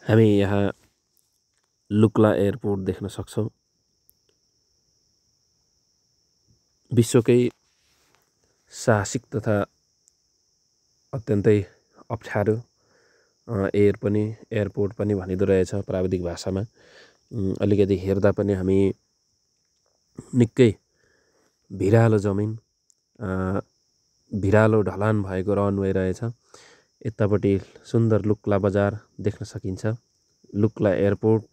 हामी यहाँ लुक्ला एयरपोर्ट देख्न सक्छौँ। विश्वकै साहसिक तथा अत्यन्तै अप्ठ्यारो एयरपोर्ट पनि भनिँदो रहेछ प्राविधिक भाषामा। अलिकति हेर्दा पनि हामी निकै भिरालो जमिन, भिरालो ढलान भएको रनवे रहेछ। यतापट्टि सुन्दर लुक्ला बजार देख्न सकिन्छ। लुक्ला एयरपोर्ट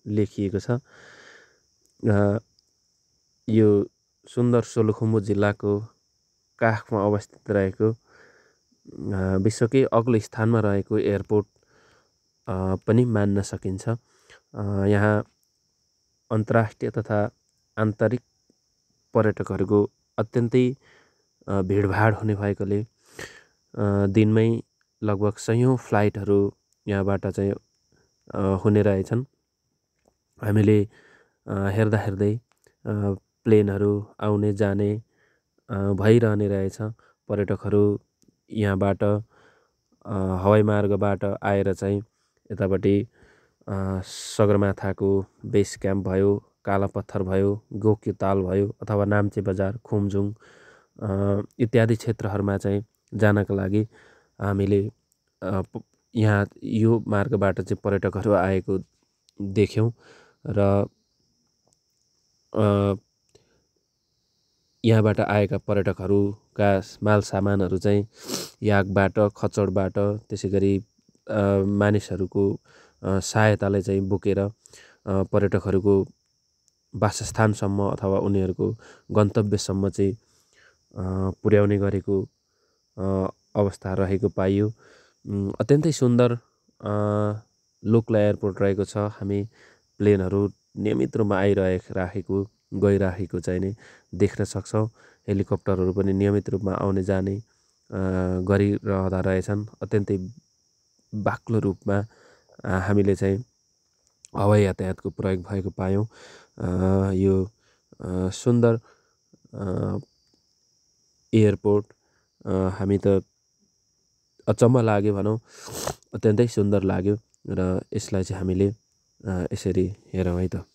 लेखिएको छ। यो सुन्दर सोलुखुम्बु जिल्लाको काखमा अवस्थित रहेको विश्वकै अग्लो स्थानमा रहेको एयरपोर्ट पनि मान्न सकिन्छ। यहाँ अन्तर्राष्ट्रिय तथा आन्तरिक पर्यटकहरूको अत्यन्तै भिडभाड हुने भएकोले दिनमै लगभग सयौँ फ्लाइटहरू यहाँबाट चाहिँ हुने रहेछन्। हामीले हेर्दा हेर्दै प्लेनहरू आउने जाने भइरहने रहेछ। पर्यटकहरू यहाँबाट हवाई मार्गबाट आएर चाहिँ यतापट्टि सगरमाथाको बेस क्याम्प भयो, कालापत्थर भयो, गोक्युताल भयो अथवा नाम्चे बजार, खुम्जुङ इत्यादि क्षेत्रहरूमा चाहिँ जानका लागि हामीले यहाँ यो मार्गबाट चाहिँ पर्यटकहरू आएको देख्यौँ र यहाँबाट आएका पर्यटकहरूका माल सामानहरू चाहिँ याकबाट, खच्चडबाट, त्यसै गरी मानिसहरूको सहायताले चाहिँ बोकेर पर्यटकहरूको वासस्थानसम्म अथवा उनीहरूको गन्तव्यसम्म चाहिँ पुर्याउने गरेको अवस्था रहेको पाइयो। अत्यन्तै सुन्दर लुक्ला एयरपोर्ट रहेको छ। हामी प्लेनहरू नियमित रूपमा आइराखेको गइराखेको चाहिँ नै देख्न सक्छौँ। हेलिकप्टरहरू पनि नियमित रूपमा आउने जाने गरिरहँदा रहेछन्। अत्यन्तै बाक्लो रूपमा हामीले चाहिँ हवाई यातायातको प्रयोग भएको पायौँ। यो सुन्दर एयरपोर्ट हामी त अचम्म लाग्यो भनौँ, अत्यन्तै सुन्दर लाग्यो र यसलाई चाहिँ हामीले यसरी हेरौँ है त।